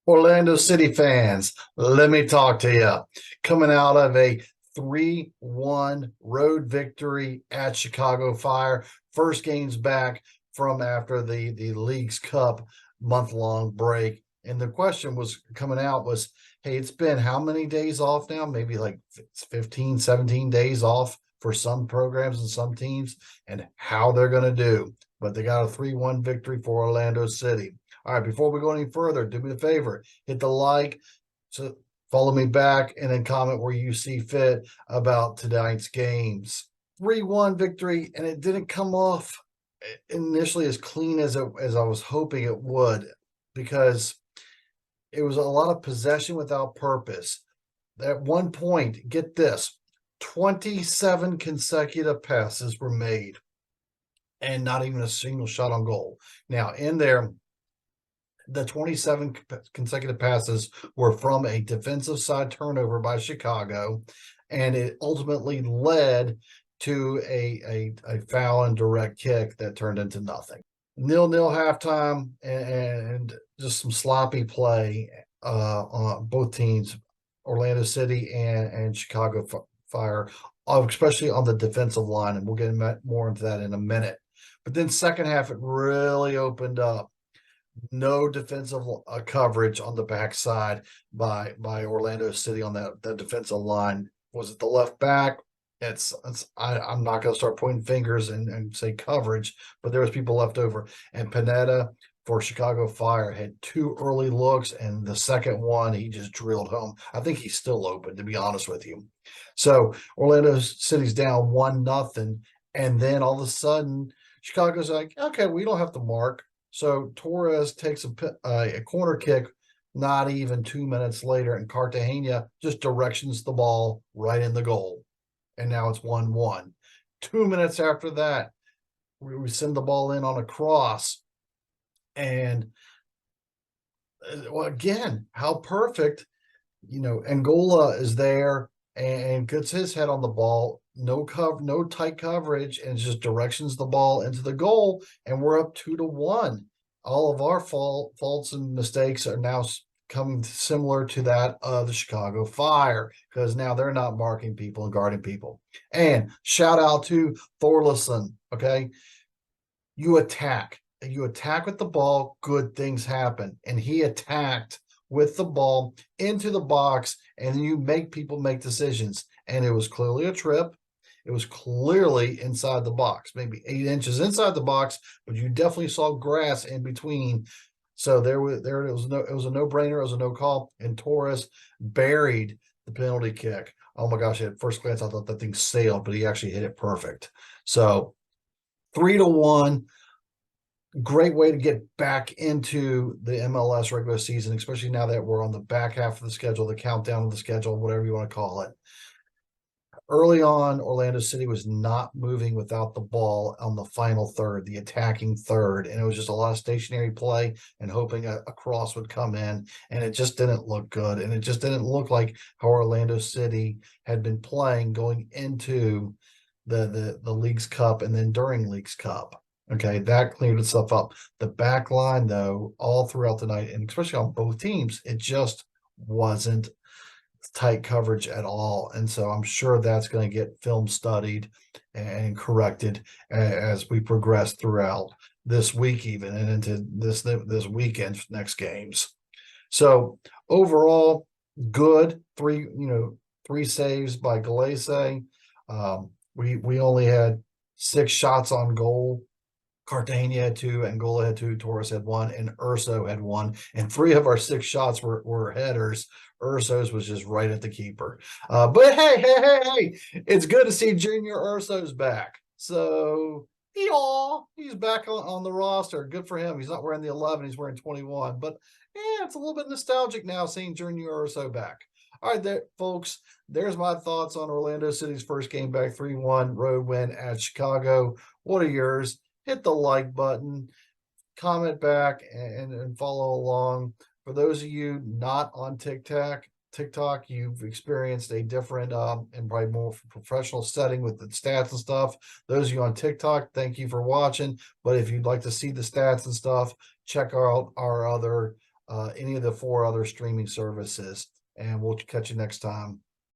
Orlando City fans, let me talk to you. Coming out of a 3-1 road victory at Chicago Fire. First game's back from after the League's Cup month-long break. And the question was coming out was, hey, it's been how many days off now? Maybe like 15, 17 days off for some programs and some teams, and how they're going to do. But they got a 3-1 victory for Orlando City. All right, before we go any further, do me a favor, hit the like, so follow me back, and then comment where you see fit about tonight's games. 3-1 victory, and it didn't come off initially as clean as I was hoping it would, because it was a lot of possession without purpose. At one point, get this, 27 consecutive passes were made and not even a single shot on goal. Now, in there, the 27 consecutive passes were from a defensive side turnover by Chicago, and it ultimately led to a foul and direct kick that turned into nothing. 0-0 halftime, and just some sloppy play on both teams, Orlando City and Chicago Fire, especially on the defensive line, and we'll get more into that in a minute. But then second half, it really opened up. No defensive coverage on the backside by Orlando City on that defensive line. Was it the left back? I'm not going to start pointing fingers and say coverage, but there was people left over. And Pineda for Chicago Fire had two early looks, and the second one he just drilled home. I think he's still open, to be honest with you. So Orlando City's down 1-0, and then all of a sudden Chicago's like, okay, we don't have to mark. So Torres takes a corner kick not even 2 minutes later, and Cartagena just directions the ball right in the goal. And now it's 1-1. 2 minutes after that, we send the ball in on a cross. And well, again, how perfect, Angola is there and gets his head on the ball. No tight coverage, and just directions the ball into the goal, and we're up 2-1. All of our faults and mistakes are now coming similar to that of the Chicago Fire, because now they're not marking people and guarding people. And shout out to Thorlison. Okay, you attack with the ball, good things happen, and he attacked with the ball into the box, and you make people make decisions. And it was clearly a trip. It was clearly inside the box, maybe 8 inches inside the box, but you definitely saw grass in between. So it was a no-brainer. It was a no call, and Torres buried the penalty kick. Oh my gosh! At first glance, I thought that thing sailed, but he actually hit it perfect. So 3-1. Great way to get back into the MLS regular season, especially now that we're on the back half of the schedule, the countdown of the schedule, whatever you want to call it. Early on, Orlando City was not moving without the ball on the final third, the attacking third, and it was just a lot of stationary play and hoping a cross would come in, and it just didn't look good, and it just didn't look like how Orlando City had been playing going into the League's Cup and then during League's Cup. Okay, that cleared itself up. The back line, though, all throughout the night, and especially on both teams, it just wasn't tight coverage at all. And so I'm sure that's going to get film studied and corrected as we progress throughout this week, even, and into this weekend, next games. So overall, good. Three saves by Galese. We only had 6 shots on goal. Cartagena had 2, Angola had 2, Torres had 1, and Urso had 1. And 3 of our 6 shots were headers. Urso's was just right at the keeper. But hey, it's good to see Junior Urso's back. So he's back on the roster. Good for him. He's not wearing the 11, he's wearing 21. But it's a little bit nostalgic now seeing Junior Urso back. All right, there, folks, there's my thoughts on Orlando City's first game back, 3-1 road win at Chicago. What are yours? Hit the like button, comment back, and follow along. For those of you not on TikTok, you've experienced a different and probably more professional setting with the stats and stuff. Those of you on TikTok, thank you for watching. But if you'd like to see the stats and stuff, check out our other any of the 4 other streaming services. And we'll catch you next time.